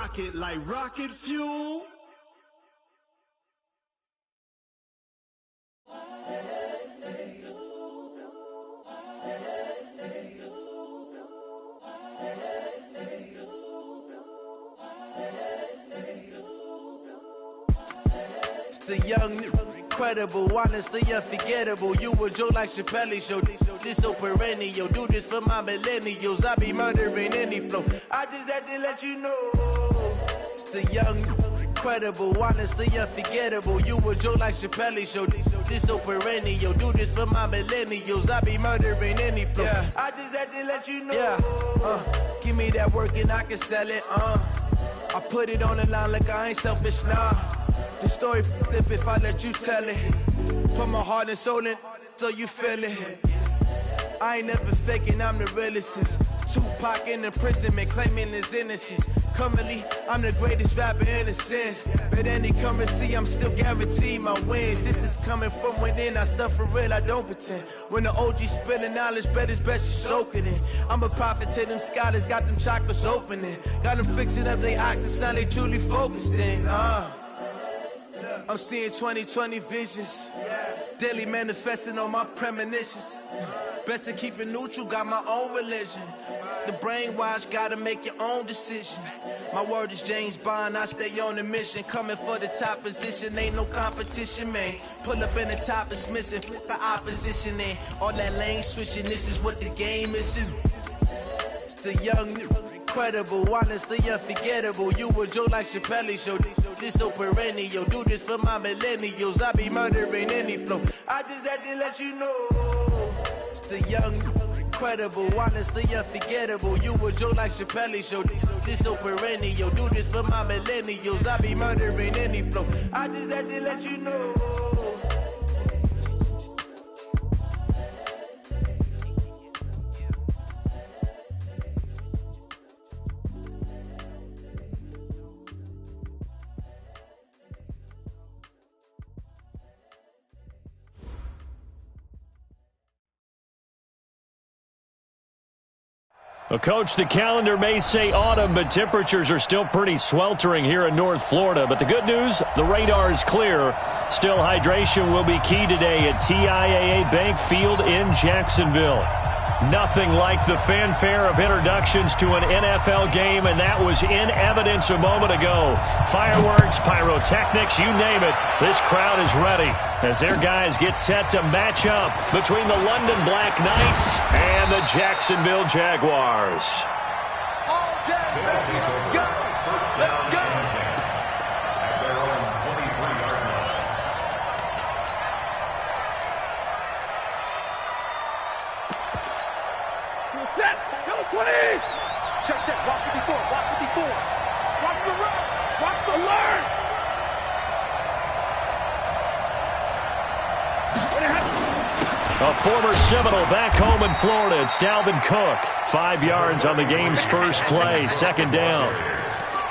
rocket like rocket fuel. It's the young, incredible, honestly unforgettable. You a Joe like Chappelle show. This so perennial. Do this for my millennials. I be murdering any flow. I just had to let you know. It's the young, incredible, honestly unforgettable. You a Joe like Chappelle show. This so perennial. Do this for my millennials. I be murdering any flow. Yeah. I just had to let you know. Yeah. Give me that work and I can sell it. I put it on the line like I ain't selfish, nah. The story flip if I let you tell it. Put my heart and soul in so you feel it. I ain't never faking, I'm the realest since Tupac in imprisonment, claiming his innocence. Currently, I'm the greatest rapper in a sense. But any currency, I'm still guaranteed my wins. This is coming from within, I stuff for real, I don't pretend. When the OG spilling knowledge, bet it's best you soak it in. I'm a prophet to them scholars, got them chakras opening. Got them fixing up they octaves, now they truly focused in. I'm seeing 2020 visions. Daily manifesting on my premonitions. Best to keep it neutral, got my own religion. The brainwash, gotta make your own decision. My word is James Bond, I stay on the mission. Coming for the top position, ain't no competition, man. Pull up in the top, it's missing, the opposition in. All that lane switching, this is what the game is in. It's the young, incredible, honestly unforgettable. You a Joe like Chappelle show. This so perennial. Do this for my millennials. I be murdering any flow. I just had to let you know. It's the young, incredible, honestly unforgettable. You a Joe like Chappelle show. This so perennial. Do this for my millennials. I be murdering any flow. I just had to let you know. Well, Coach, the calendar may say autumn, but temperatures are still pretty sweltering here in North Florida. But the good news, the radar is clear. Still, hydration will be key today at TIAA Bank Field in Jacksonville. Nothing like the fanfare of introductions to an NFL game, and that was in evidence a moment ago. Fireworks, pyrotechnics, you name it. This crowd is ready as their guys get set to match up between the London Black Knights and the Jacksonville Jaguars. All day, let's go! Let's go! Set! Go 20! Check, check. Watch 54. Watch 54. Watch the run. Watch the learn. A former Seminole back home in Florida. It's Dalvin Cook. 5 yards on the game's first play. Second down.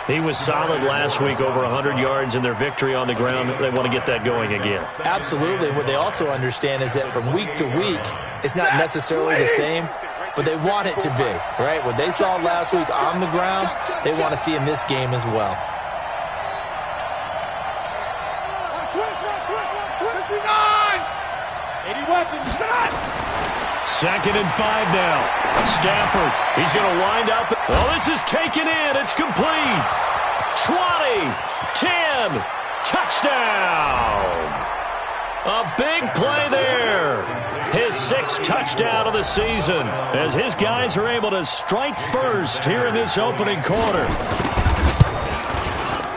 He was solid last week, over 100 yards in their victory on the ground. They want to get that going again. Absolutely. What they also understand is that from week to week, it's not necessarily the same, but they want it to be, right? What they saw last week on the ground, they want to see in this game as well. Second and 5 now. Stafford, he's going to wind up. Oh, this is taken in. It's complete. 20, 10, touchdown. A big play there. His 6th touchdown of the season as his guys are able to strike first here in this opening quarter.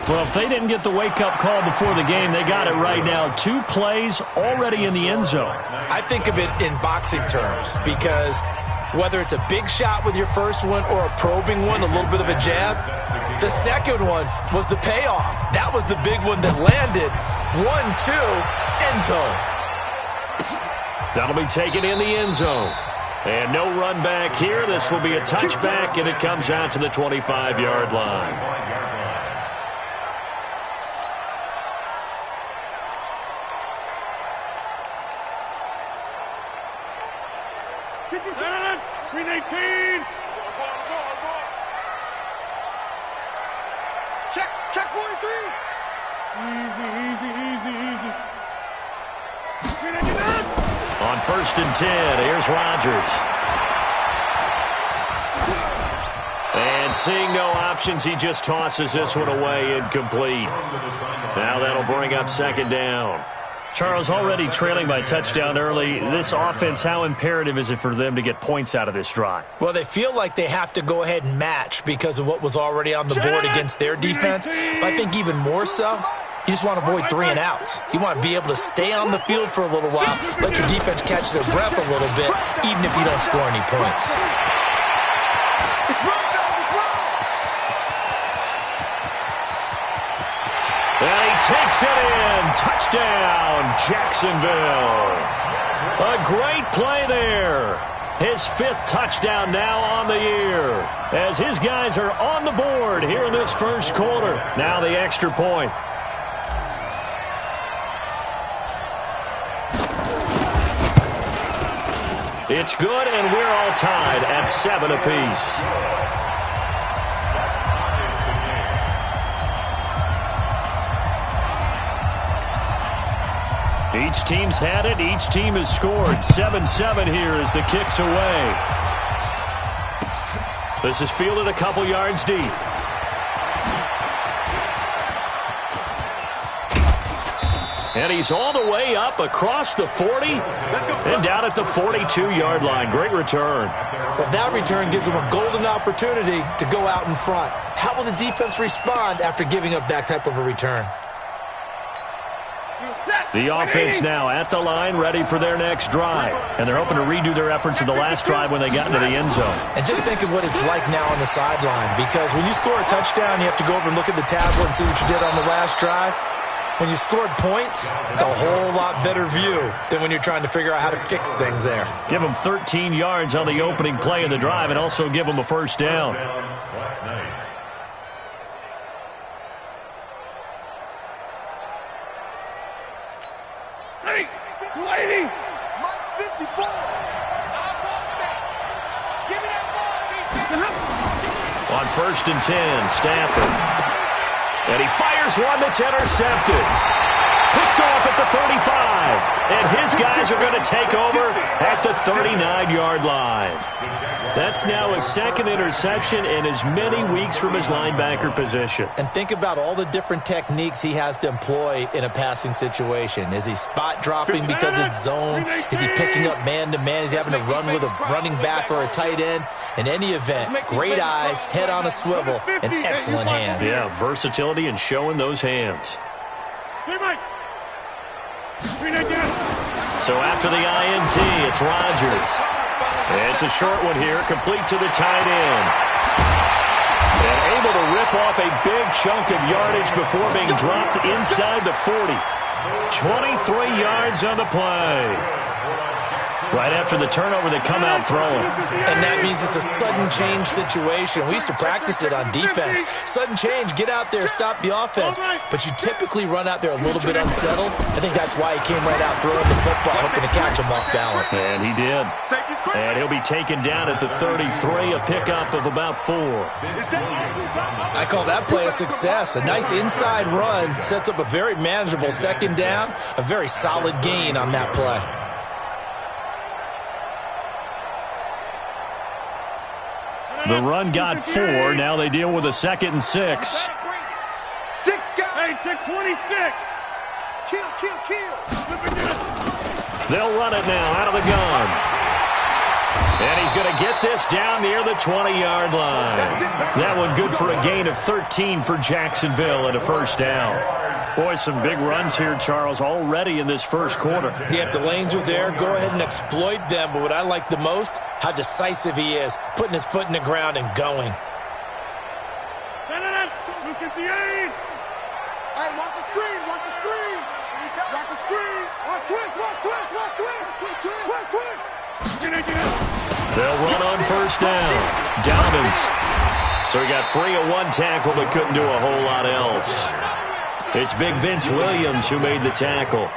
Well, if they didn't get the wake-up call before the game, they got it right now. 2 plays already in the end zone. I think of it in boxing terms because whether it's a big shot with your first one or a probing one, a little bit of a jab, the second one was the payoff. That was the big one that landed. 1-2, end zone. That'll be taken in the end zone. And no run back here. This will be a touchback, and it comes out to the 25-yard line. Check 43. Easy. On 1st and 10, here's Rodgers. And seeing no options, he just tosses this one away incomplete. Now that'll bring up 2nd down. Charles, already trailing by touchdown early. This offense, how imperative is it for them to get points out of this drive? Well, they feel like they have to go ahead and match because of what was already on the board against their defense. But I think even more so, you just want to avoid 3 and outs. You want to be able to stay on the field for a little while, let your defense catch their breath a little bit, even if you don't score any points. And he takes it in. Touchdown, Jacksonville. A great play there. His 5th touchdown now on the year. As his guys are on the board here in this first quarter. Now the extra point. It's good, and we're all tied at 7 apiece. Each team's had it. Each team has scored. 7-7 here as the kick's away. This is fielded a couple yards deep. And he's all the way up across the 40 and down at the 42-yard line. Great return. Well, that return gives them a golden opportunity to go out in front. How will the defense respond after giving up that type of a return? The offense now at the line, ready for their next drive. And they're hoping to redo their efforts in the last drive when they got into the end zone. And just think of what it's like now on the sideline, because when you score a touchdown, you have to go over and look at the tablet and see what you did on the last drive. When you scored points, it's a whole lot better view than when you're trying to figure out how to fix things there. Give them 13 yards on the opening play of the drive and also give them a first down. Lady! Mike 54! Give me that ball! On 1st and 10, Stafford. And he fires one that's intercepted. Picked off at the 35. And his guys are going to take over at the 39-yard line. That's now his 2nd interception in as many weeks from his linebacker position. And think about all the different techniques he has to employ in a passing situation. Is he spot dropping because it's zone? Is he picking up man-to-man? Is he having to run with a running back or a tight end? In any event, great eyes, head on a swivel, and excellent hands. Yeah, versatility and showing those hands. So after the INT, it's Rodgers. It's a short one here, complete to the tight end. And able to rip off a big chunk of yardage before being dropped inside the 40. 23 yards on the play. Right after the turnover, they come out throwing. And that means it's a sudden change situation. We used to practice it on defense. Sudden change, get out there, stop the offense. But you typically run out there a little bit unsettled. I think that's why he came right out throwing the football, hoping to catch him off balance. And he did. And he'll be taken down at the 33, a pickup of about 4. I call that play a success. A nice inside run sets up a very manageable 2nd down. A very solid gain on that play. The run got 4. Now they deal with a 2nd and 6. 6 guys. Hey, 26. Kill. They'll run it now out of the gun. And he's going to get this down near the 20-yard line. That one good for a gain of 13 for Jacksonville and a first down. Boy, some big runs here, Charles, already in this first quarter. Yeah, if the lanes are there, go ahead and exploit them. But what I like the most, how decisive he is, putting his foot in the ground and going. Look at the aim. Hey, watch the screen. Watch the screen. Watch the screen. Watch twist. They'll run on first down. Dobbins. So he got free of one tackle but couldn't do a whole lot else. It's Big Vince Williams who made the tackle.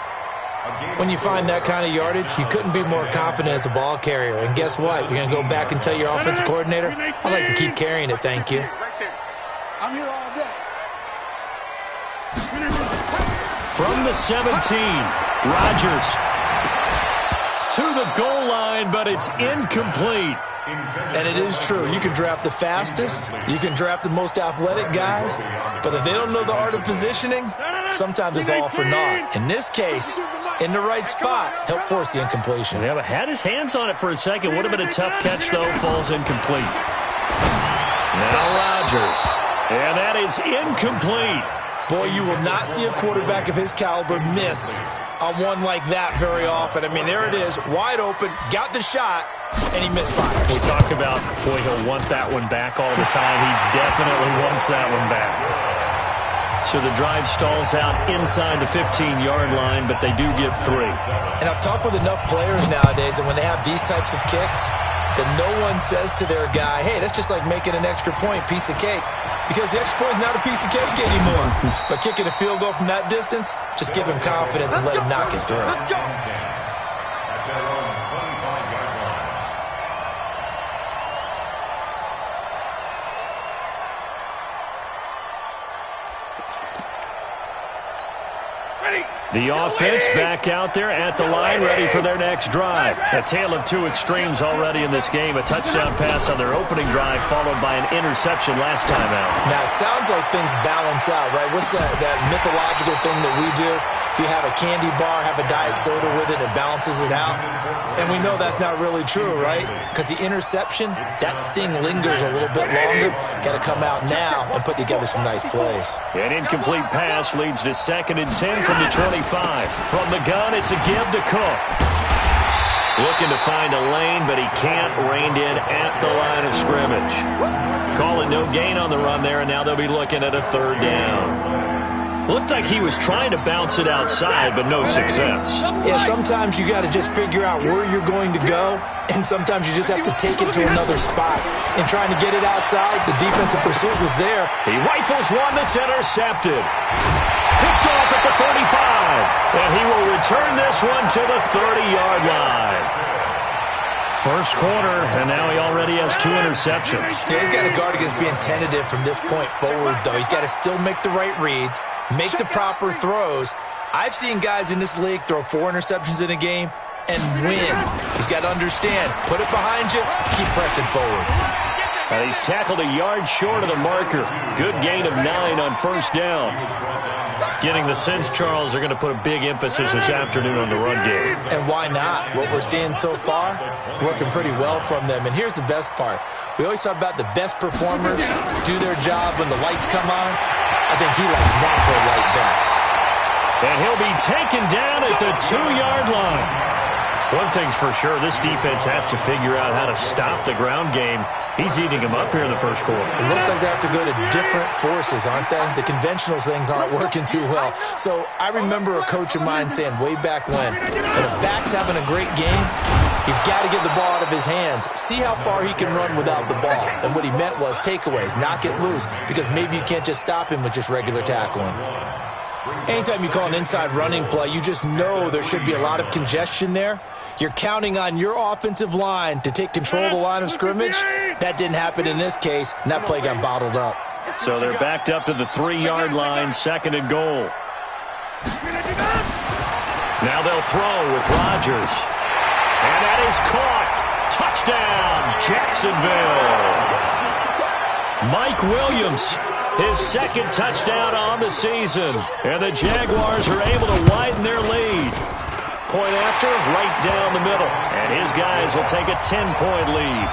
When you find that kind of yardage, you couldn't be more confident as a ball carrier. And guess what? You're going to go back and tell your offensive coordinator, I'd like to keep carrying it, thank you. I'm here all day. From the 17, Rodgers to the goal line, but it's incomplete. And it is true. You can draft the fastest. You can draft the most athletic guys. But if they don't know the art of positioning, sometimes it's all for naught. In this case, in the right spot, help force the incompletion. Yeah, but had his hands on it for a second. Would have been a tough catch, though. Falls incomplete. Now Rodgers. And that is incomplete. Boy, you will not see a quarterback of his caliber miss on one like that very often. I mean, there it is, wide open, got the shot, and he misfires. We talk about, boy, he'll want that one back all the time. He definitely wants that one back. So the drive stalls out inside the 15-yard line, but they do get 3. And I've talked with enough players nowadays that when they have these types of kicks, that no one says to their guy, hey, that's just like making an extra point, piece of cake. Because the extra point is not a piece of cake anymore. But kicking a field goal from that distance, just give him confidence and let him knock it through. Let's go. The offense back out there at the line, ready for their next drive. A tale of two extremes already in this game. A touchdown pass on their opening drive, followed by an interception last time out. Now, it sounds like things balance out, right? What's that mythological thing that we do? If you have a candy bar, have a diet soda with it, it balances it out. And we know that's not really true, right? Because the interception, that sting lingers a little bit longer. Got to come out now and put together some nice plays. An incomplete pass leads to 2nd and 10 from the 25. From the gun, it's a give to Cook. Looking to find a lane, but he can't. Reined in at the line of scrimmage. Call it no gain on the run there, and now they'll be looking at a 3rd down. Looked like he was trying to bounce it outside, but no success. Yeah, sometimes you got to just figure out where you're going to go, and sometimes you just have to take it to another spot. In trying to get it outside, the defensive pursuit was there. He rifles one that's intercepted. Picked off at the 35, and he will return this one to the 30-yard line. First quarter, and now he already has 2 interceptions. Yeah, he's got to guard against being tentative from this point forward, though. He's got to still make the right reads, make the proper throws. I've seen guys in this league throw 4 interceptions in a game and win. He's got to understand, put it behind you, keep pressing forward. He's tackled a yard short of the marker. Good gain of 9 on 1st down. Getting the sense, Charles, they're going to put a big emphasis this afternoon on the run game. And why not? What we're seeing so far, it's working pretty well from them. And here's the best part. We always talk about the best performers do their job when the lights come on. I think he likes natural light best. And he'll be taken down at the 2-yard line. One thing's for sure, this defense has to figure out how to stop the ground game. He's eating them up here in the first quarter. It looks like they have to go to different forces, aren't they? The conventional things aren't working too well. So I remember a coach of mine saying way back when a back's having a great game, you've got to get the ball out of his hands. See how far he can run without the ball. And what he meant was takeaways, knock it loose, because maybe you can't just stop him with just regular tackling. Anytime you call an inside running play, you just know there should be a lot of congestion there. You're counting on your offensive line to take control of the line of scrimmage. That didn't happen in this case, and that play got bottled up. So they're backed up to the 3-yard line, 2nd and goal. Now they'll throw with Rodgers. And that is caught. Touchdown, Jacksonville. Mike Williams, his 2nd touchdown on the season. And the Jaguars are able to widen their lead. Point after, right down the middle. And his guys will take a 10-point lead.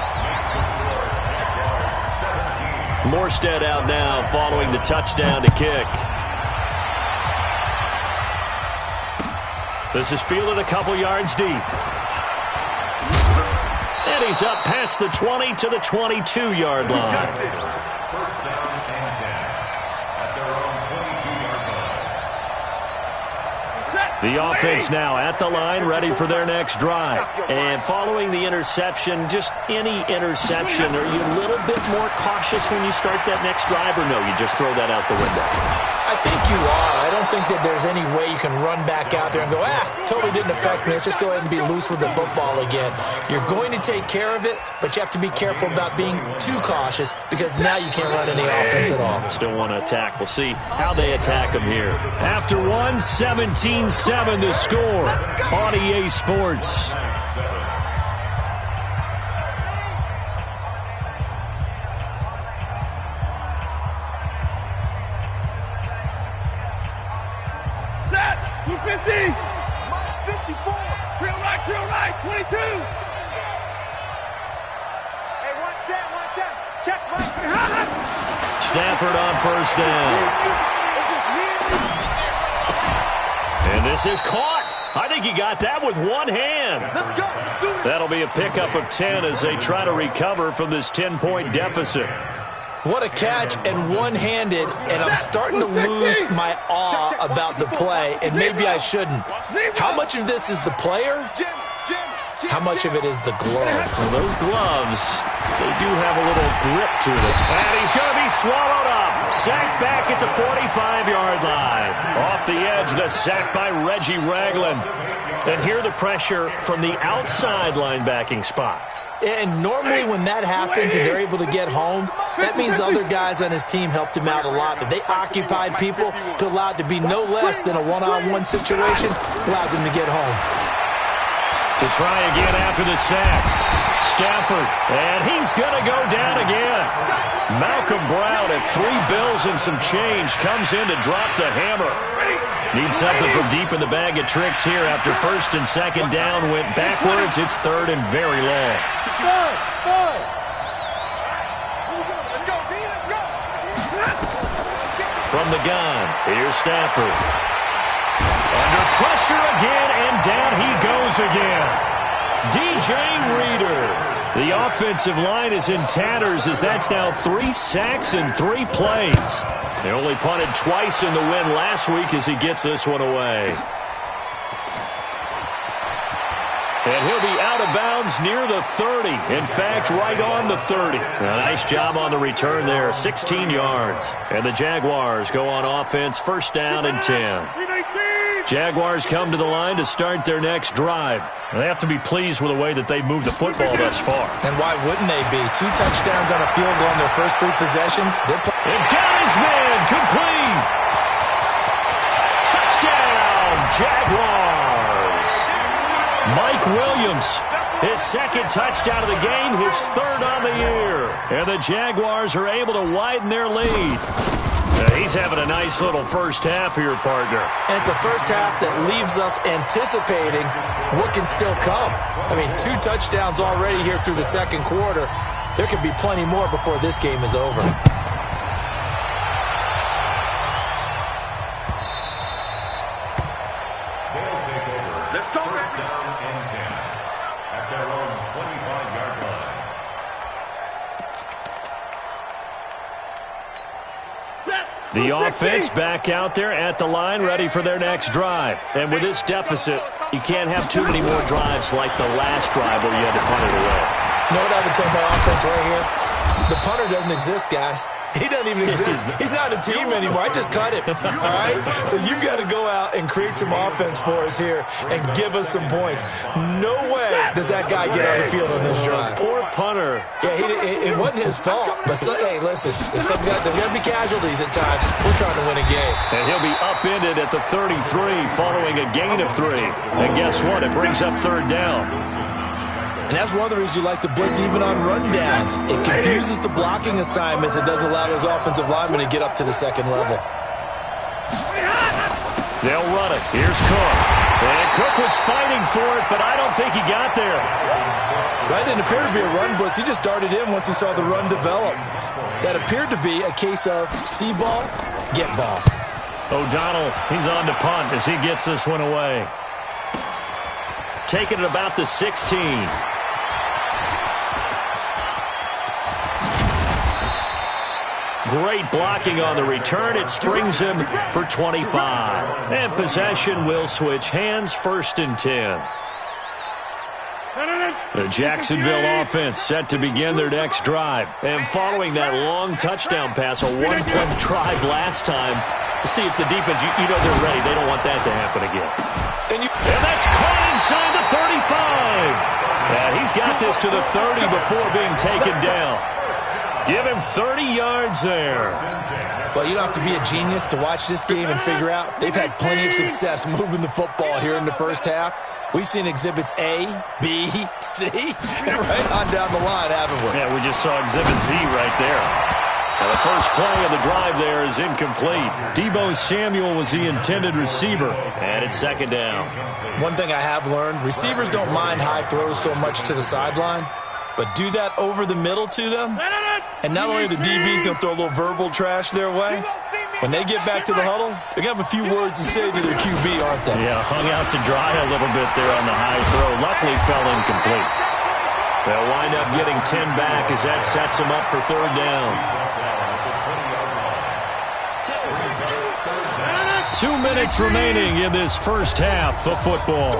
Morstead out now following the touchdown to kick. This is fielded a couple yards deep. And he's up past the 20 to the 22-yard line. First down and 10 at their own 22-yard line. The offense now at the line, ready for their next drive. And following the interception, just any interception, are you a little bit more cautious when you start that next drive, or no, you just throw that out the window? I think you are. I don't think that there's any way you can run back out there and go, totally didn't affect me. Let's just go ahead and be loose with the football again. You're going to take care of it, but you have to be careful about being too cautious because now you can't run any offense at all. Still want to attack. We'll see how they attack them here. After 17-7 the score on EA Sports. Set, 250. 54. Real right, 22. Hey, one set. Check, Mike. Stafford on first down. And this is caught. I think he got that with one hand. Let's go. Let's do it. That'll be a pickup of 10 as they try to recover from this 10-point deficit. What a catch and one-handed, and I'm starting to lose my awe about the play, and maybe I shouldn't. How much of this is the player? How much of it is the glove? Well, those gloves, they do have a little grip to them. And he's going to be swallowed up. Sacked back at the 45-yard line. Off the edge, the sack by Reggie Ragland. And here the pressure from the outside linebacking spot. And normally when that happens and they're able to get home, that means other guys on his team helped him out a lot. That they occupied people to allow it to be no less than a one-on-one situation allows him to get home. To try again after the sack. Stafford, and he's going to go down again. Malcolm Brown at 3 bills and some change comes in to drop the hammer. Needs something from deep in the bag of tricks here after first and second down went backwards. It's third and very long. Let's go, B. Let's go. From the gun, here's Stafford. Under pressure again, and down he goes again. DJ Reader. The offensive line is in tatters as that's now 3 sacks in 3 plays. They only punted twice in the win last week as he gets this one away. And he'll be out of bounds near the 30. In fact, right on the 30. A nice job on the return there, 16 yards. And the Jaguars go on offense, first down and 10. Jaguars come to the line to start their next drive. They have to be pleased with the way that they've moved the football thus far. And why wouldn't they be? 2 touchdowns on a field goal in their first 3 possessions. And got his man complete. Touchdown, Jaguars. Mike Williams, his second touchdown of the game, his 3rd on the year. And the Jaguars are able to widen their lead. He's having a nice little first half here, partner. And it's a first half that leaves us anticipating what can still come. I mean, 2 touchdowns already here through the second quarter. There could be plenty more before this game is over. Let's go, baby. The offense back out there at the line, ready for their next drive. And with this deficit, you can't have too many more drives like the last drive where you had to punt it away. You know what I would tell my offense right here? The punter doesn't exist, guys. He doesn't even exist. He's not a team anymore. I just cut him. All right? So you've got to go out and create some offense for us here and give us some points. No way does that guy get on the field on this drive. Poor punter. Yeah, it wasn't his fault. But, hey, listen, there's got to be casualties at times. We're trying to win a game. And he'll be upended at the 33 following a gain of 3. And guess what? It brings up 3rd down. And that's one of the reasons you like to blitz even on rundowns. It confuses the blocking assignments. It doesn't allow those offensive linemen to get up to the second level. They'll run it. Here's Cook. And Cook was fighting for it, but I don't think he got there. That didn't appear to be a run blitz. He just darted in once he saw the run develop. That appeared to be a case of see ball, get ball. O'Donnell, he's on to punt as he gets this one away. Taking it about the 16. Great blocking on the return. It springs him for 25. And possession will switch hands, 1st and 10. The Jacksonville offense set to begin their next drive. And following that long touchdown pass, a one-play drive last time, to see if the defense, you know they're ready. They don't want that to happen again. And that's caught inside the 35. And he's got this to the 30 before being taken down. Give him 30 yards there. Well, you don't have to be a genius to watch this game and figure out they've had plenty of success moving the football here in the first half. We've seen exhibits A, B, C, and right on down the line, haven't we? Yeah, we just saw exhibit Z right there. Now the first play of the drive there is incomplete. Deebo Samuel was the intended receiver, and it's 2nd down. One thing I have learned, receivers don't mind high throws so much to the sideline, but do that over the middle to them, and not only the DB's going to throw a little verbal trash their way, when they get back to the huddle, they're going to have a few words to say to their QB, aren't they? Yeah, hung out to dry a little bit there on the high throw. Luckily fell incomplete. They'll wind up getting 10 back as that sets them up for 3rd down. 2 minutes remaining in this first half of football.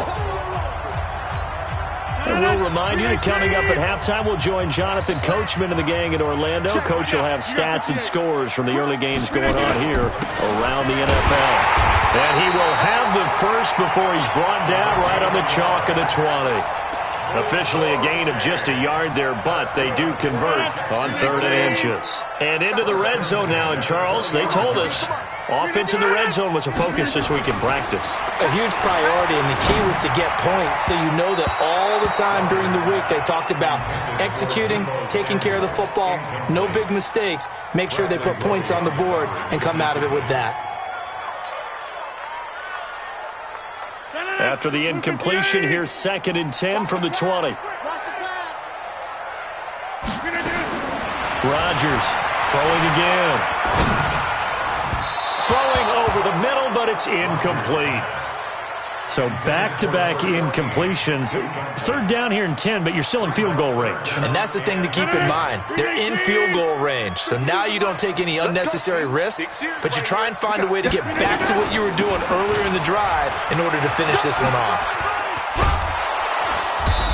And we'll remind you that coming up at halftime, we'll join Jonathan Coachman and the gang in Orlando. Coach will have stats and scores from the early games going on here around the NFL. And he will have the first before he's brought down right on the chalk of the 20. Officially a gain of just a yard there, but they do convert on 3rd and inches. And into the red zone now, and Charles, they told us offense in the red zone was a focus this week in practice. A huge priority, and the key was to get points, so you know that all the time during the week they talked about executing, taking care of the football, no big mistakes, make sure they put points on the board and come out of it with that. After the incompletion, here's 2nd and 10 from the 20. Rodgers throwing again. Throwing over the middle, but it's incomplete. So back-to-back incompletions. 3rd down here in 10, but you're still in field goal range. And that's the thing to keep in mind. They're in field goal range. So now you don't take any unnecessary risks, but you try and find a way to get back to what you were doing earlier in the drive in order to finish this one off.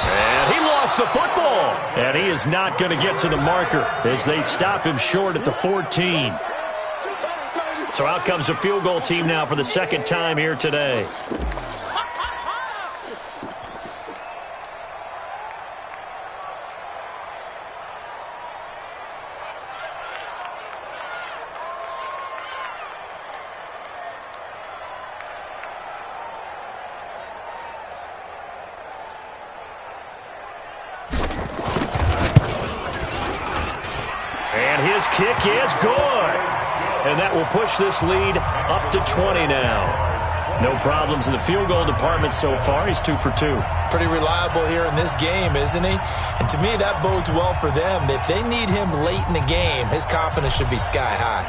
And he lost the football. And he is not going to get to the marker as they stop him short at the 14. So out comes a field goal team now for the 2nd time here today. And his kick is good. And that will push this lead up to 20 now. No problems in the field goal department so far. He's 2 for 2. Pretty reliable here in this game, isn't he? And to me, that bodes well for them. If they need him late in the game, his confidence should be sky high.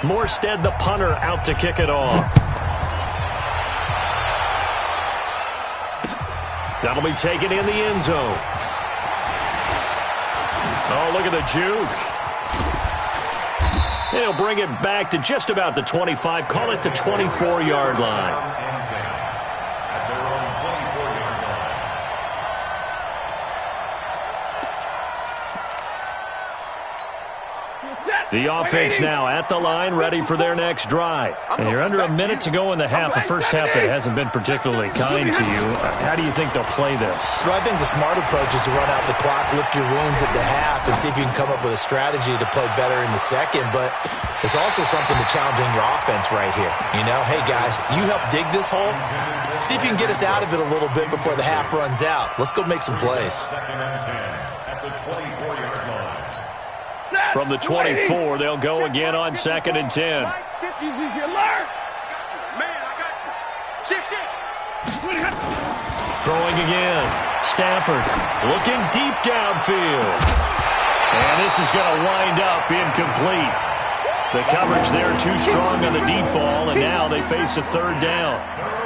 Morstead, the punter, out to kick it off. That'll be taken in the end zone. Oh, look at the juke. He'll bring it back to just about the 25. Call it the 24-yard line. The offense now at the line, ready for their next drive. And you're under a minute to go in the half, a first half that hasn't been particularly kind to you. How do you think they'll play this? Well, I think the smart approach is to run out the clock, lick your wounds at the half, and see if you can come up with a strategy to play better in the second. But there's also something to challenging your offense right here. You know, hey, guys, you help dig this hole. See if you can get us out of it a little bit before the half runs out. Let's go make some plays. From the 24, they'll go again on 2nd and 10. Throwing again. Stafford looking deep downfield. And this is going to wind up incomplete. The coverage there too strong on the deep ball, and now they face a third down.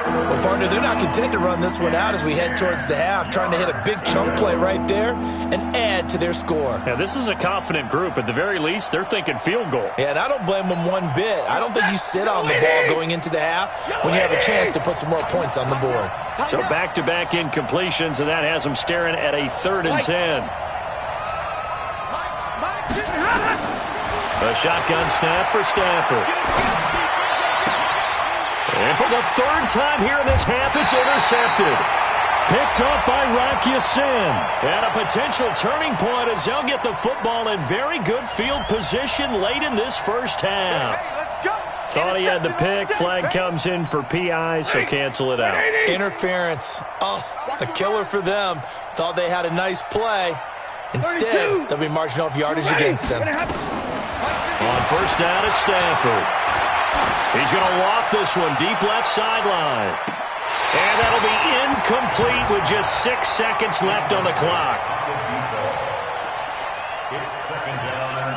Well, partner, they're not content to run this one out as we head towards the half, trying to hit a big chunk play right there and add to their score. Yeah, this is a confident group. At the very least, they're thinking field goal. Yeah, and I don't blame them one bit. I don't think you sit on the ball going into the half when you have a chance to put some more points on the board. So back-to-back incompletions, and that has them staring at a 3rd and 10. A shotgun snap for Stafford. And for the 3rd time here in this half, it's intercepted. Picked up by Rocky Sin. And a potential turning point as they'll get the football in very good field position late in this first half. Thought he had the pick. Flag comes in for PI, so cancel it out. Interference. Oh, a killer for them. Thought they had a nice play. Instead, they'll be marching off yardage against them. On first down, it's Stafford. He's going to loft this one deep left sideline. And that'll be incomplete with just 6 seconds left on the clock. It's 2nd down and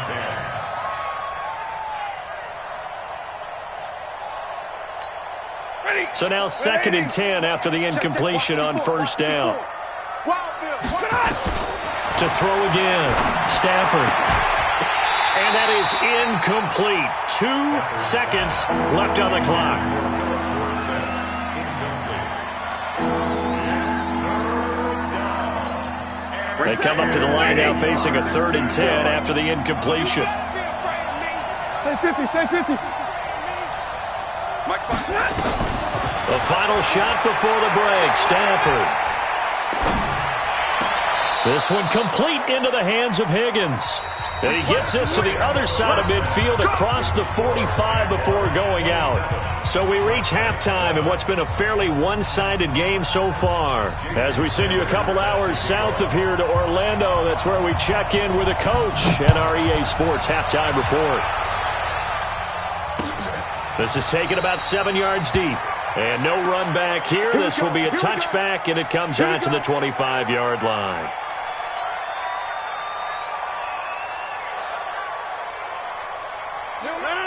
10. So now 2nd and 10 after the incompletion on first down. To throw again, Stafford. And that is incomplete. 2 seconds left on the clock. They come up to the line now facing a 3rd and 10 after the incompletion. Stay 50, stay 50. The final shot before the break, Stafford. This one complete into the hands of Higgins. And he gets this to the other side of midfield across the 45 before going out. So we reach halftime in what's been a fairly one-sided game so far. As we send you a couple hours south of here to Orlando, that's where we check in with a coach and our EA Sports halftime report. This is taken about 7 yards deep. And no run back here. This will be a touchback, and it comes out to the 25-yard line.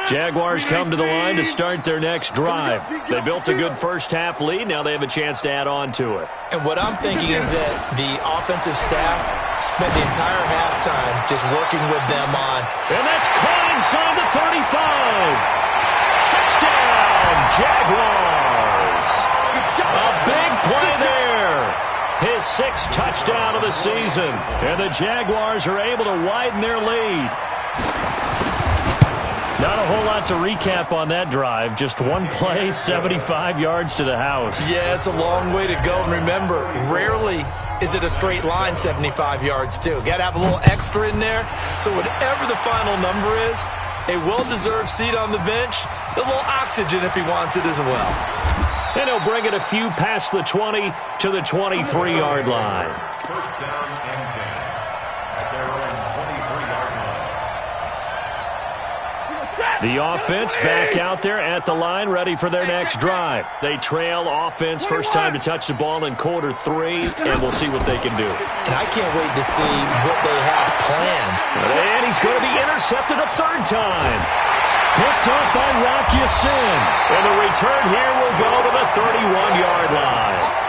Jaguars come to the line to start their next drive. They built a good first-half lead. Now they have a chance to add on to it. And what I'm thinking is that the offensive staff spent the entire halftime just working with them on. And that's caught inside the 35. Touchdown, Jaguars. A big play there. His 6th touchdown of the season. And the Jaguars are able to widen their lead. Not a whole lot to recap on that drive. Just one play, 75 yards to the house. Yeah, it's a long way to go. And remember, rarely is it a straight line 75 yards, too. Got to have a little extra in there. So whatever the final number is, a well-deserved seat on the bench, a little oxygen if he wants it as well. And he'll bring it a few past the 20 to the 23-yard line. First down and 10. At their own 23-yard line. The offense back out there at the line, ready for their next drive. They trail offense, first time to touch the ball in quarter 3, and we'll see what they can do. And I can't wait to see what they have planned. And he's going to be intercepted a 3rd time. Picked up by Rocky Sin. And the return here will go to the 31-yard line.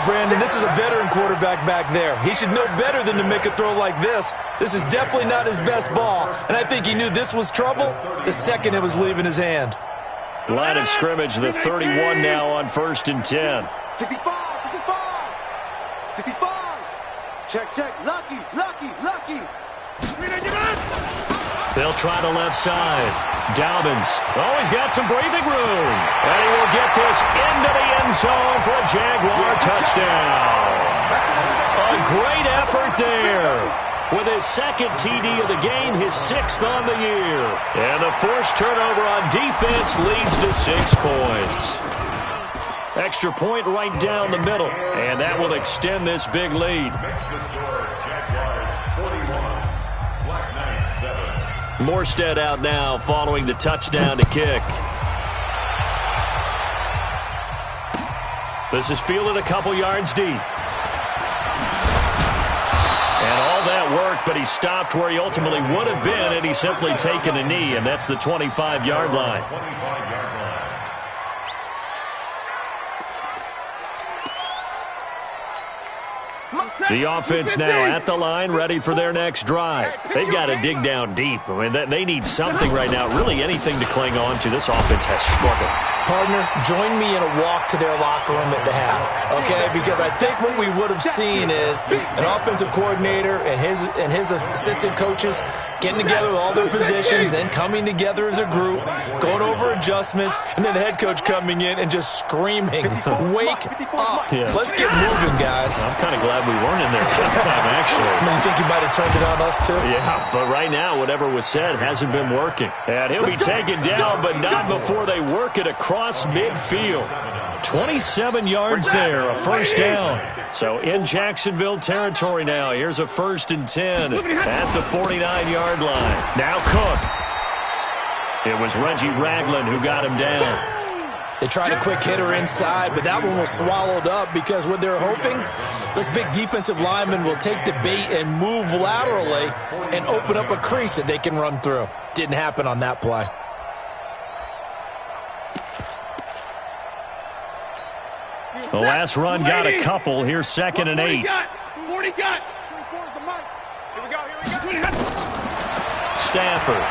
Brandon, this is a veteran quarterback back there. He should know better than to make a throw like this. This is definitely not his best ball, and I think he knew this was trouble the second it was leaving his hand. Line of scrimmage, the 31 now on 1st and 10. 65, 65, 65. Check, lucky. They'll try the left side. Dobbins. Oh, he's got some breathing room. And he will get this into the end zone for a Jaguar touchdown. A great effort there. With his 2nd TD of the game, his 6th on the year. And the forced turnover on defense leads to 6 points. Extra point right down the middle. And that will extend this big lead. Makes the score Jaguars 41, Black Knights 7. Morstead out now following the touchdown to kick. This is fielded a couple yards deep. And all that work, but he stopped where he ultimately would have been had he simply taken a knee, and that's the 25-yard line. 25-yard line. The offense now at the line, ready for their next drive. They've got to dig down deep. I mean, they need something right now, really anything to cling on to. This offense has struggled. Partner, join me in a walk to their locker room at the half, okay? Because I think what we would have seen is an offensive coordinator and his assistant coaches getting together with all their positions, then coming together as a group, going over adjustments, and then the head coach coming in and just screaming, "Wake up. Yeah. Let's get moving, guys." I'm kind of glad we weren't in there that time, actually. I mean, you think he might have turned it on us, too? Yeah, but right now, whatever was said hasn't been working. And he'll be taken down, but not before they work it across midfield. 27 yards there, a first down. So in Jacksonville territory now. Here's a 1st and 10 at the 49-yard line. Now Cook. It was Reggie Ragland who got him down. They tried a quick hitter inside, but that one was swallowed up because what they're hoping, those big defensive linemen will take the bait and move laterally and open up a crease that they can run through. Didn't happen on that play. The last run got a couple. Here's 2nd and 8. 40 got. 24 is the mic. Here we go. Stafford.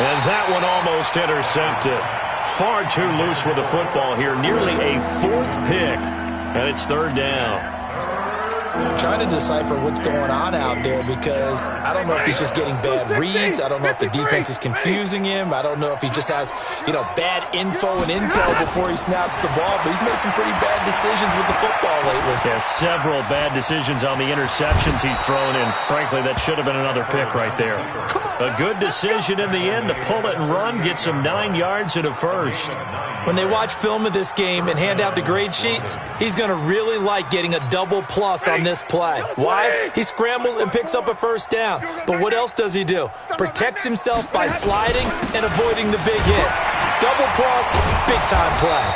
And that one almost intercepted. Far too loose with the football here. Nearly a 4th pick. And it's 3rd down. Trying to decipher what's going on out there because I don't know if he's just getting bad reads. I don't know if the defense is confusing him. I don't know if he just has, bad info and intel before he snaps the ball. But he's made some pretty bad decisions with the football lately. Yeah, several bad decisions on the interceptions he's thrown in. Frankly, that should have been another pick right there. A good decision in the end to pull it and run, get some 9 yards and a first. When they watch film of this game and hand out the grade sheets, he's going to really like getting a double plus on this play. Why? He scrambles and picks up a first down. But what else does he do? Protects himself by sliding and avoiding the big hit. Double plus, big-time play.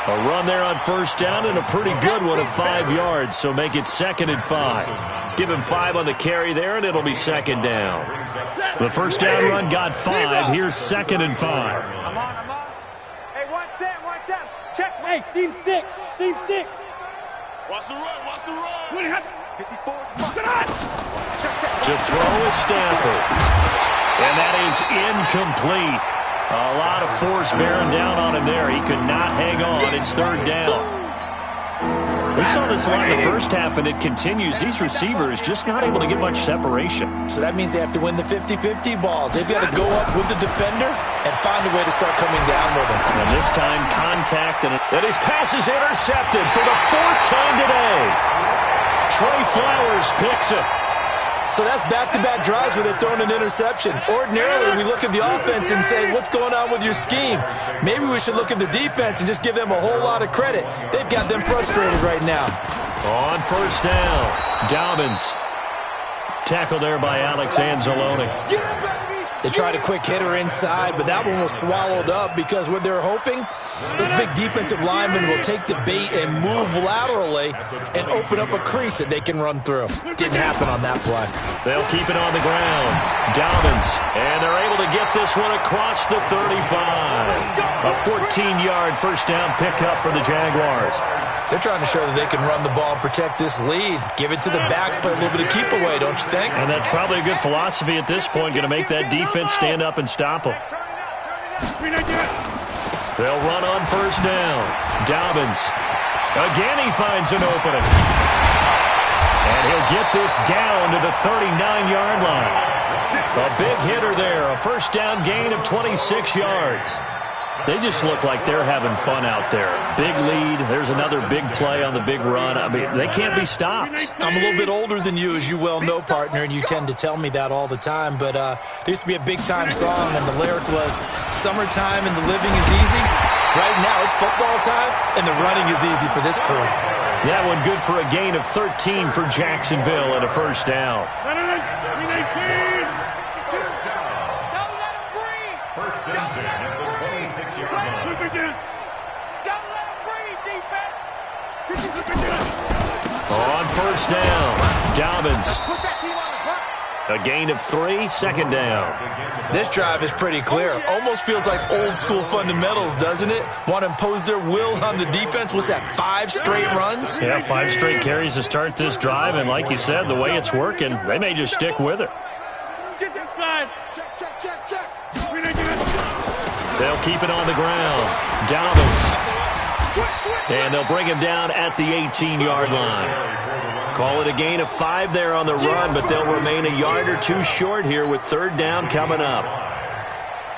A run there on first down and a pretty good one of 5 yards, so make it 2nd and 5. Give him 5 on the carry there, and it'll be 2nd down. The first down run got 5. Here's 2nd and 5. I'm on. Hey, 1 7. Check. Hey, seam 6. Watch the run. 54. To throw is Stafford. And that is incomplete. A lot of force bearing down on him there. He could not hang on. It's 3rd down. We saw this a lot in the first half, and it continues. These receivers just not able to get much separation. So that means they have to win the 50-50 balls. They've got to go up with the defender and find a way to start coming down with him. And this time, contact, and his pass is intercepted for the 4th time today. Trey Flowers picks it. So that's back-to-back drives where they've thrown an interception. Ordinarily, we look at the offense and say, what's going on with your scheme? Maybe we should look at the defense and just give them a whole lot of credit. They've got them frustrated right now. On first down, Dobbins. Tackled there by Alex Anzalone. They tried a quick hitter inside, but that one was swallowed up because what they're hoping, those big defensive linemen will take the bait and move laterally and open up a crease that they can run through. Didn't happen on that play. They'll keep it on the ground. Dobbins, and they're able to get this one across the 35. A 14-yard first down pickup for the Jaguars. They're trying to show that they can run the ball and protect this lead. Give it to the backs, play a little bit of keep away, don't you think? And that's probably a good philosophy at this point, going to make that defense stand up and stop them. They'll run on first down. Dobbins. Again, he finds an opening. And he'll get this down to the 39-yard line. A big hitter there, a first down gain of 26 yards. They just look like they're having fun out there. Big lead. There's another big play on the big run. I mean, they can't be stopped. I'm a little bit older than you, as you well know, partner, and you tend to tell me that all the time. But there used to be a big-time song, and the lyric was, "Summertime and the living is easy." Right now, it's football time, and the running is easy for this crew. That one good for a gain of 13 for Jacksonville and a first down. First and 10 at the 26-yard line. Don't let him breathe, defense. On first down, Dobbins. A gain of 3, second down. This drive is pretty clear. Almost feels like old school fundamentals, doesn't it? Want to impose their will on the defense. What's that, 5 straight runs? Yeah, 5 straight carries to start this drive, and like you said, the way it's working, they may just stick with it. Get inside. Check. They'll keep it on the ground. Dobbins. And they'll bring him down at the 18-yard line. Call it a gain of 5 there on the run, but they'll remain a yard or 2 short here with third down coming up.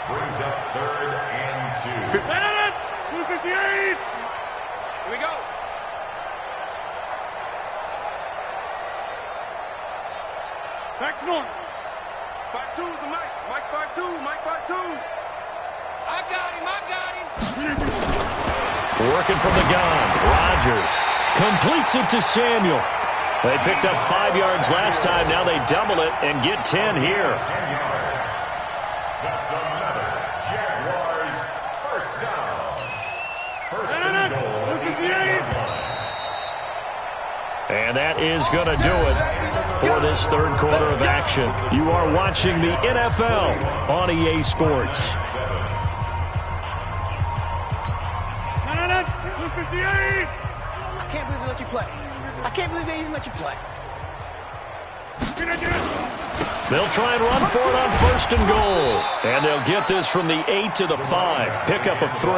Brings up 3rd and 2. 258. Here we go. Back north. 5-2 is the Mike. Mike 5-2. Mike 5-2. I got him. Working from the gun. Rodgers completes it to Samuel. They picked up 5 yards last time. Now they double it and get 10 here. 10 yards. That's another Jaguars first down. First and goal. And that is going to do it for this third quarter of action. You are watching the NFL on EA Sports. 258. I can't believe they let you play. I can't believe they even let you play. They'll try and run for it on first and goal. And they'll get this from the 8 to the 5. Pickup of 3.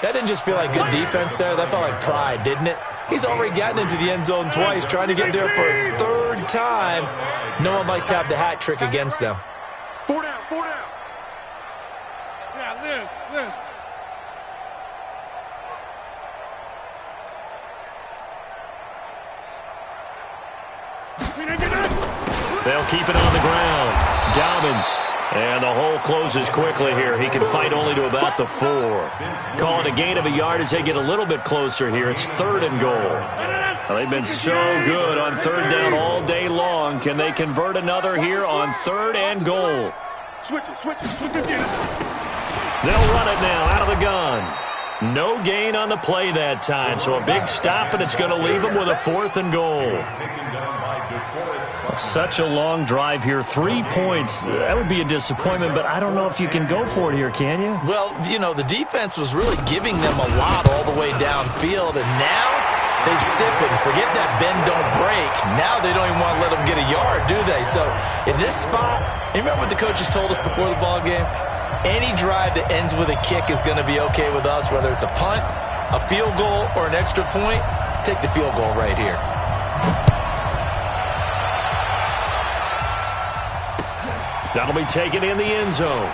That didn't just feel like good defense there. That felt like pride, didn't it? He's already gotten into the end zone twice, trying to get there for a 3rd time. No one likes to have the hat trick against them. 4 down. Yeah, Liz. They'll keep it on the ground. Dobbins. And the hole closes quickly here. He can fight only to about the 4. Call it a gain of a yard as they get a little bit closer here. It's 3rd and goal. Well, they've been so good on 3rd down all day long. Can they convert another here on 3rd and goal? Switch it again. They'll run it now out of the gun. No gain on the play that time. So a big stop, and it's going to leave them with a 4th and goal. Such a long drive here. 3 points. That would be a disappointment, but I don't know if you can go for it here, can you? Well, you know, the defense was really giving them a lot all the way downfield, and now they've stiffened. Forget that bend, don't break. Now they don't even want to let them get a yard, do they? So in this spot, you remember what the coaches told us before the ball game? Any drive that ends with a kick is going to be okay with us, whether it's a punt, a field goal, or an extra point. Take the field goal right here. That'll be taken in the end zone.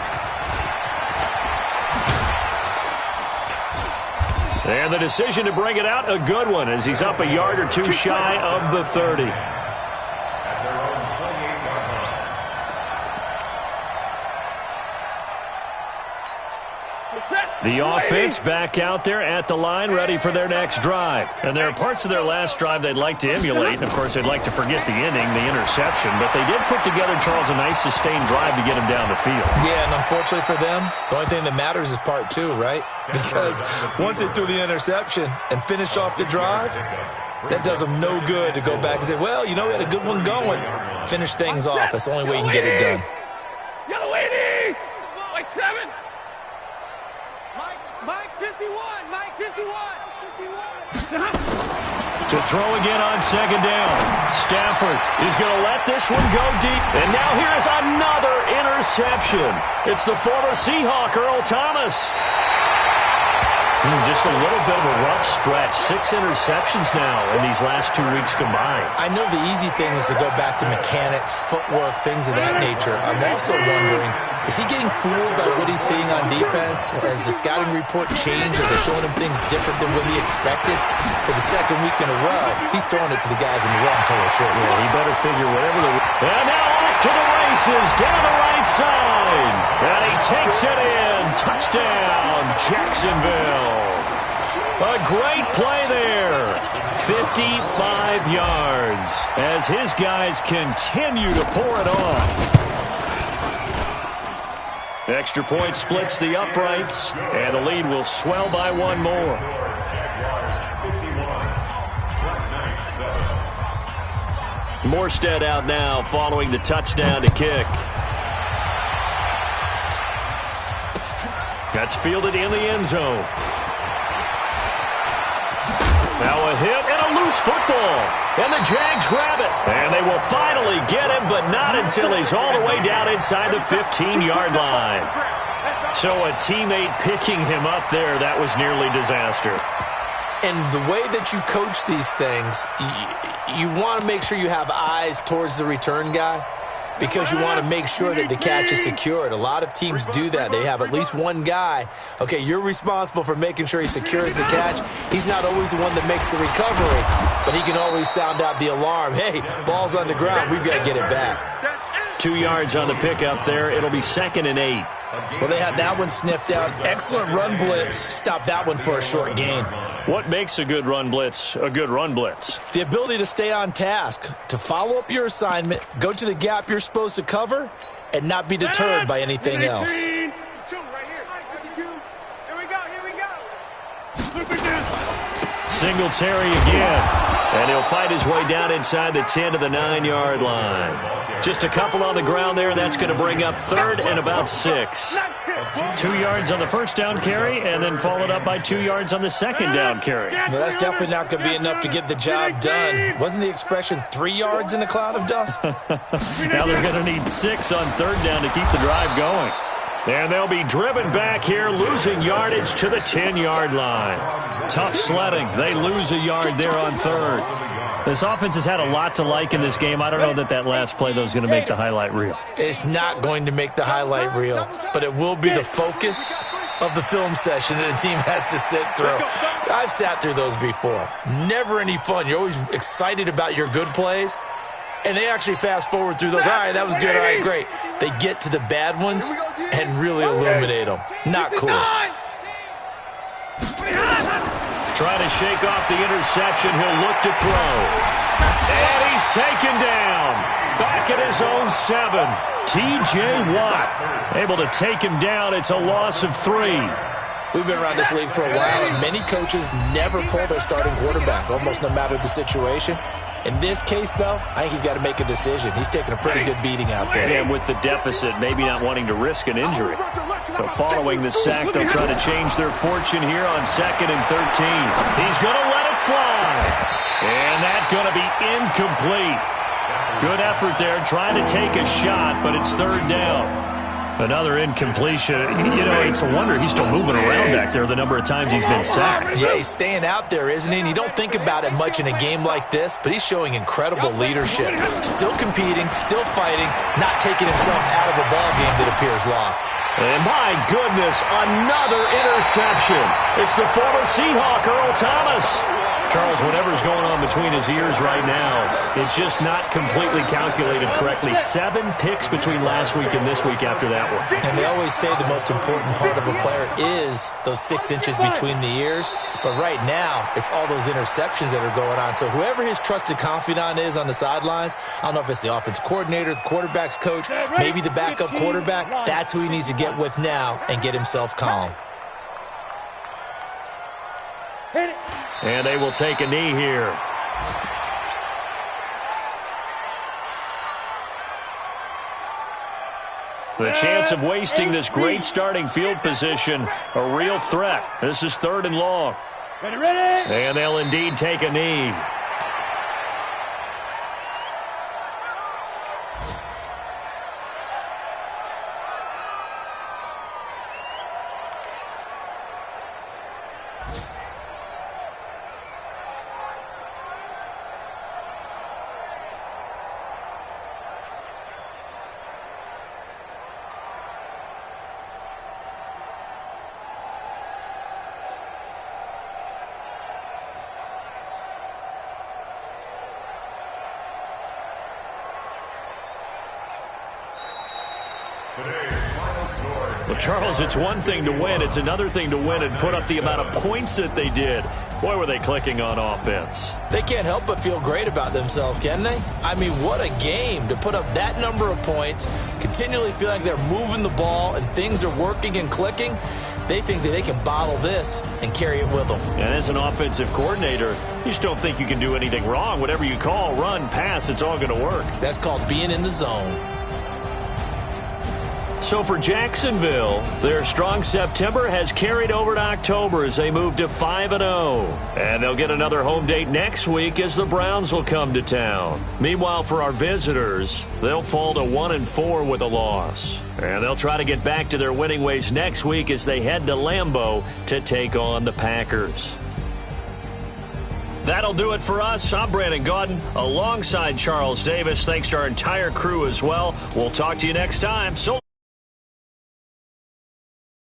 And the decision to bring it out, a good one, as he's up a yard or 2 shy of the 30. The offense back out there at the line, ready for their next drive. And there are parts of their last drive they'd like to emulate. And, of course, they'd like to forget the inning, the interception. But they did put together, Charles, a nice sustained drive to get him down the field. Yeah, and unfortunately for them, the only thing that matters is part 2, right? Because once they threw the interception and finished off the drive, that does them no good to go back and say, well, you know, we had a good one going. Finish things off. That's the only way you can get it done. Yellow 80. White 7. Mike 51. Mike 51. To throw again on second down. Stafford is going to let this one go deep. And now here is another interception. It's the former Seahawk, Earl Thomas. Just a little bit of a rough stretch. 6 interceptions now in these last 2 weeks combined. I know the easy thing is to go back to mechanics, footwork, things of that nature. I'm also wondering, is he getting fooled by what he's seeing on defense? Has the scouting report changed? Are they showing him things different than what he expected? For the second week in a row, he's throwing it to the guys in the wrong color shirt. Yeah, he better figure whatever the... And now off to the races, down the right side. And he takes it in. Touchdown, Jacksonville. A great play there. 55 yards as his guys continue to pour it on. Extra point splits the uprights, and the lead will swell by 1 more. Morstead out now following the touchdown to kick. That's fielded in the end zone. Now a hit and a loose football. And the Jags grab it. And they will finally get him, but not until he's all the way down inside the 15-yard line. So a teammate picking him up there, that was nearly disaster. And the way that you coach these things, you want to make sure you have eyes towards the return guy because you want to make sure that the catch is secured. A lot of teams do that. They have at least one guy. Okay, you're responsible for making sure he secures the catch. He's not always the one that makes the recovery, but he can always sound out the alarm. Hey, ball's on the ground. We've got to get it back. 2 yards on the pickup there. It'll be 2nd and 8. Well, they had that one sniffed out. Excellent run blitz. Stop that one for a short gain. What makes a good run blitz a good run blitz? The ability to stay on task, to follow up your assignment, go to the gap you're supposed to cover, and not be deterred by anything else. Singletary again. And he'll fight his way down inside the 10 to the 9-yard line. Just a couple on the ground there. That's going to bring up 3rd and about 6. 2 yards on the first down carry, and then followed up by 2 yards on the second down carry. Well, that's definitely not going to be enough to get the job done. Wasn't the expression 3 yards in a cloud of dust? Now they're going to need 6 on 3rd down to keep the drive going. And they'll be driven back here, losing yardage to the 10-yard line. Tough sledding. They lose a yard there on 3rd. This offense has had a lot to like in this game. I don't know that last play, though, is going to make the highlight reel. It's not going to make the highlight reel, but it will be the focus of the film session that the team has to sit through. I've sat through those before. Never any fun. You're always excited about your good plays, and they actually fast forward through those. All right, that was good. All right, great. They get to the bad ones and really illuminate them. Not cool. Trying to shake off the interception. He'll look to throw. And he's taken down. Back at his own 7. T.J. Watt able to take him down. It's a loss of 3. We've been around this league for a while, and many coaches never pull their starting quarterback, almost no matter the situation. In this case, though, I think he's got to make a decision. He's taking a pretty good beating out there. And with the deficit, maybe not wanting to risk an injury. So following the sack, they'll try to change their fortune here on 2nd and 13. He's going to let it fly. And that's going to be incomplete. Good effort there, trying to take a shot, but it's 3rd down. Another incompletion. You know, it's a wonder he's still moving around back there the number of times he's been sacked. Yeah, he's staying out there, isn't he? And you don't think about it much in a game like this, but he's showing incredible leadership. Still competing, still fighting, not taking himself out of a ball game that appears lost. And my goodness, another interception. It's the former Seahawk, Earl Thomas. Charles, whatever's going on between his ears right now, it's just not completely calculated correctly. 7 picks between last week and this week after that one. And they always say the most important part of a player is those 6 inches between the ears. But right now, it's all those interceptions that are going on. So whoever his trusted confidant is on the sidelines, I don't know if it's the offensive coordinator, the quarterback's coach, maybe the backup quarterback, that's who he needs to get with now and get himself calm. And they will take a knee here. The chance of wasting this great starting field position, a real threat. This is 3rd and long. And they'll indeed take a knee. Well, Charles, it's one thing to win. It's another thing to win and put up the amount of points that they did. Boy, were they clicking on offense. They can't help but feel great about themselves, can they? I mean, what a game to put up that number of points, continually feel like they're moving the ball and things are working and clicking. they think that they can bottle this and carry it with them. And as an offensive coordinator, you just don't think you can do anything wrong. Whatever you call, run, pass, it's all going to work. That's called being in the zone. So for Jacksonville, their strong September has carried over to October as they move to 5-0. And they'll get another home date next week as the Browns will come to town. Meanwhile, for our visitors, they'll fall to 1-4 with a loss. And they'll try to get back to their winning ways next week as they head to Lambeau to take on the Packers. That'll do it for us. I'm Brandon Gaudin alongside Charles Davis. Thanks to our entire crew as well. We'll talk to you next time. So